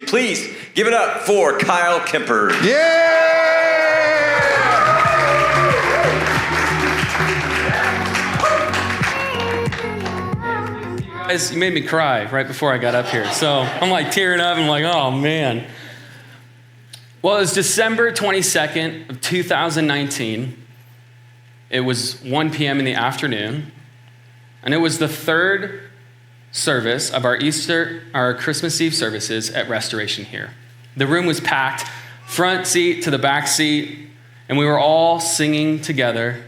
Please give it up for Kyle Kempers. Yeah! Guys, you made me cry right before I got up here. So I'm like tearing up. I'm like, oh man. Well, it was December 22nd of 2019. It was 1 p.m. in the afternoon. And it was the third service of our Christmas Eve services at Restoration here. The room was packed, front seat to the back seat, and we were all singing together,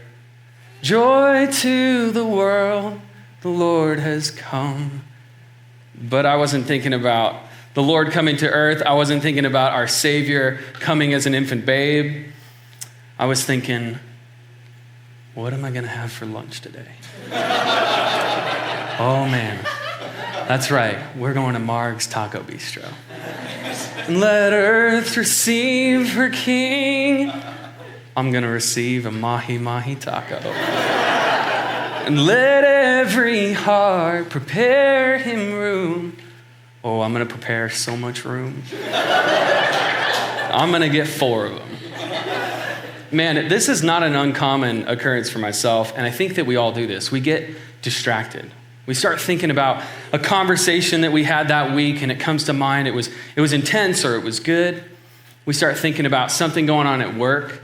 "Joy to the world, the Lord has come." But I wasn't thinking about the Lord coming to earth. I wasn't thinking about our Savior coming as an infant babe. I was thinking, what am I going to have for lunch today? Oh man, that's right. We're going to Marg's Taco Bistro. And let earth receive her king. I'm going to receive a mahi-mahi taco. And let every heart prepare him room. Oh, I'm going to prepare so much room. I'm going to get 4 of them. Man, this is not an uncommon occurrence for myself, and I think that we all do this. We get distracted. We start thinking about a conversation that we had that week, and it comes to mind. It was intense or it was good. We start thinking about something going on at work,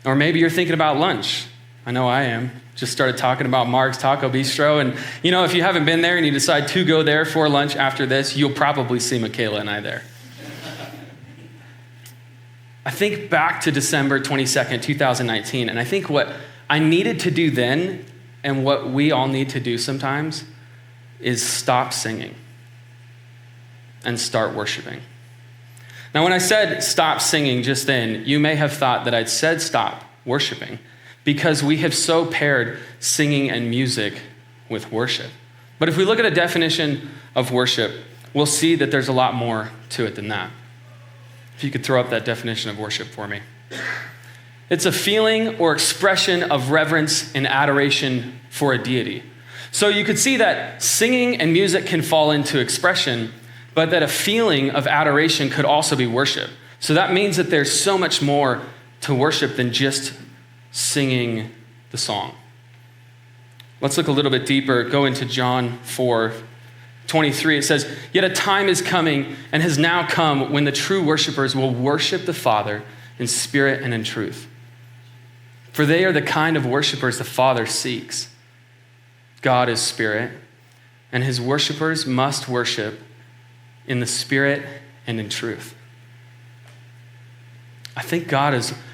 or maybe you're thinking about lunch. I know I am. Just started talking about Marg's Taco Bistro, and if you haven't been there and you decide to go there for lunch after this, you'll probably see Michaela and I there. I think back to December 22nd, 2019, and I think what I needed to do then and what we all need to do sometimes is stop singing and start worshiping. Now, when I said stop singing just then, you may have thought that I'd said stop worshiping because we have so paired singing and music with worship. But if we look at a definition of worship, we'll see that there's a lot more to it than that. If you could throw up that definition of worship for me. It's a feeling or expression of reverence and adoration for a deity. So you could see that singing and music can fall into expression, but that a feeling of adoration could also be worship. So that means that there's so much more to worship than just singing the song. Let's look a little bit deeper, go into John 4:23. It says, "Yet a time is coming and has now come when the true worshipers will worship the Father in spirit and in truth. For they are the kind of worshipers the Father seeks. God is spirit, and his worshipers must worship in the spirit and in truth." I think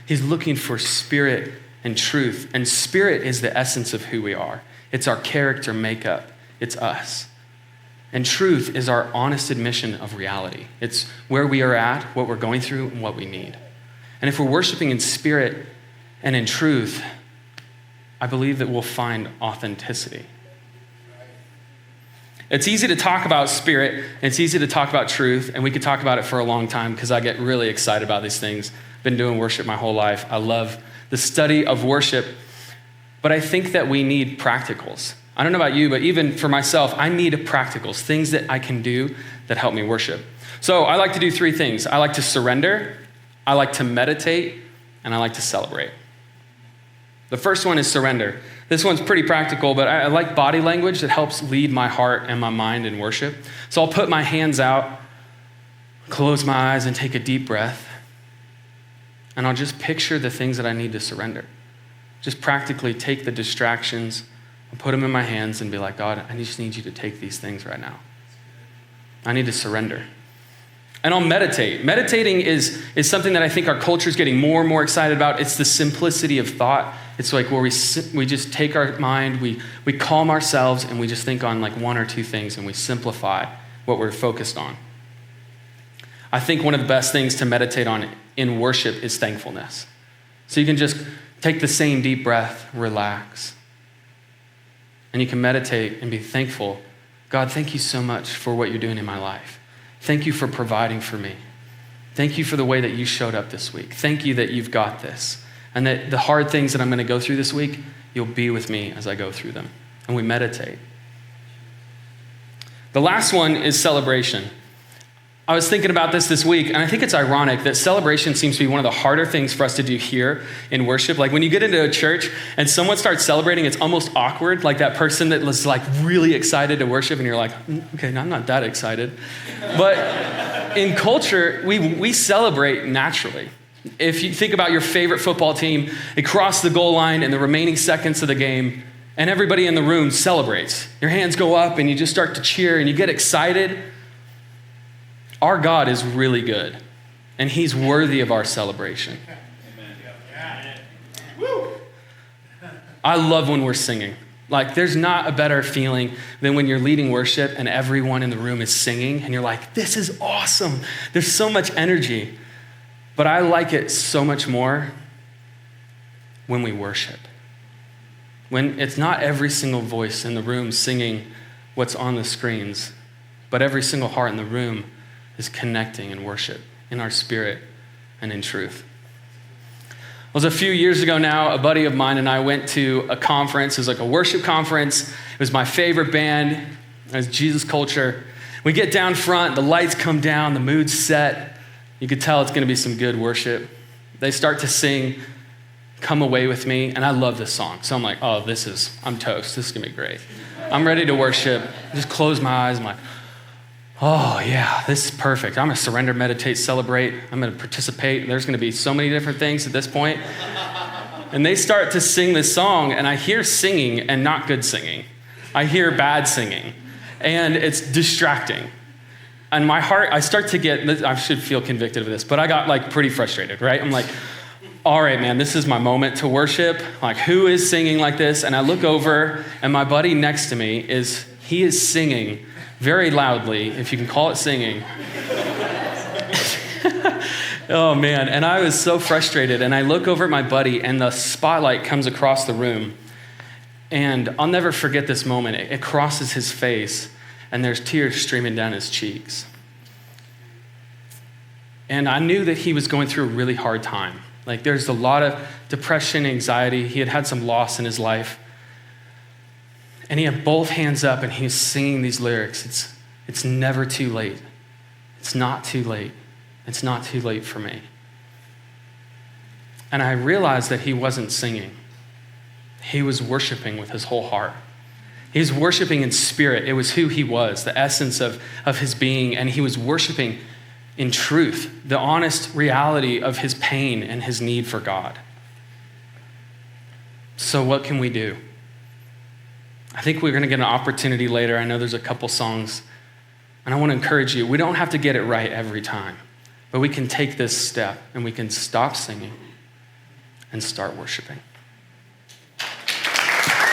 he's looking for spirit and truth. And spirit is the essence of who we are. It's our character makeup. It's us. And truth is our honest admission of reality. It's where we are at, what we're going through, and what we need. And if we're worshiping in spirit and in truth, I believe that we'll find authenticity. It's easy to talk about spirit, and it's easy to talk about truth, and we could talk about it for a long time because I get really excited about these things. I've been doing worship my whole life. I love the study of worship, but I think that we need practicals. I don't know about you, but even for myself, I need practicals, things that I can do that help me worship. So I like to do 3 things. I like to surrender, I like to meditate, and I like to celebrate. The first one is surrender. This one's pretty practical, but I like body language that helps lead my heart and my mind in worship. So I'll put my hands out, close my eyes, and take a deep breath. And I'll just picture the things that I need to surrender. Just practically take the distractions and put them in my hands and be like, God, I just need you to take these things right now. I need to surrender. And I'll meditate. Meditating is something that I think our culture is getting more and more excited about. It's the simplicity of thought. It's like where we just take our mind, we calm ourselves, and we just think on like 1 or 2 things, and we simplify what we're focused on. I think one of the best things to meditate on in worship is thankfulness. So you can just take the same deep breath, relax, and you can meditate and be thankful. God, thank you so much for what you're doing in my life. Thank you for providing for me. Thank you for the way that you showed up this week. Thank you that you've got this. And that the hard things that I'm going to go through this week, you'll be with me as I go through them. And we meditate. The last one is celebration. I was thinking about this week, and I think it's ironic that celebration seems to be one of the harder things for us to do here in worship. Like when you get into a church and someone starts celebrating, it's almost awkward. Like that person that was like really excited to worship, and you're like, okay, no, I'm not that excited. But in culture, we celebrate naturally. If you think about your favorite football team, they cross the goal line in the remaining seconds of the game, and everybody in the room celebrates. Your hands go up, and you just start to cheer, and you get excited. Our God is really good, and he's worthy of our celebration. I love when we're singing. Like, there's not a better feeling than when you're leading worship and everyone in the room is singing, and you're like, this is awesome. There's so much energy. But I like it so much more when we worship. When it's not every single voice in the room singing what's on the screens, but every single heart in the room is connecting in worship, in our spirit, and in truth. It was a few years ago now, a buddy of mine and I went to a conference. It was like a worship conference. It was my favorite band. It was Jesus Culture. We get down front, the lights come down, the mood's set. You could tell it's gonna be some good worship. They start to sing, Come Away With Me, and I love this song. So I'm like, oh, I'm toast. This is gonna be great. I'm ready to worship. Just close my eyes. I'm like, oh yeah, this is perfect. I'm gonna surrender, meditate, celebrate. I'm gonna participate. There's gonna be so many different things at this point. And they start to sing this song, and I hear singing and not good singing. I hear bad singing, and it's distracting. And my heart, I should feel convicted of this, but I got like pretty frustrated, right? I'm like, all right, man, this is my moment to worship. Like, who is singing like this? And I look over, and my buddy next to me is singing very loudly, if you can call it singing. Oh man, and I was so frustrated, and I look over at my buddy, and the spotlight comes across the room, and I'll never forget this moment. It crosses his face, and there's tears streaming down his cheeks. And I knew that he was going through a really hard time. Like, there's a lot of depression, anxiety. He had some loss in his life. And he had both hands up, and he was singing these lyrics. It's never too late. It's not too late. It's not too late for me. And I realized that he wasn't singing. He was worshiping with his whole heart. He was worshiping in spirit. It was who he was, the essence of his being. And he was worshiping in truth, the honest reality of his pain and his need for God. So what can we do? I think we're going to get an opportunity later. I know there's a couple songs. And I want to encourage you, we don't have to get it right every time. But we can take this step and we can stop singing and start worshiping.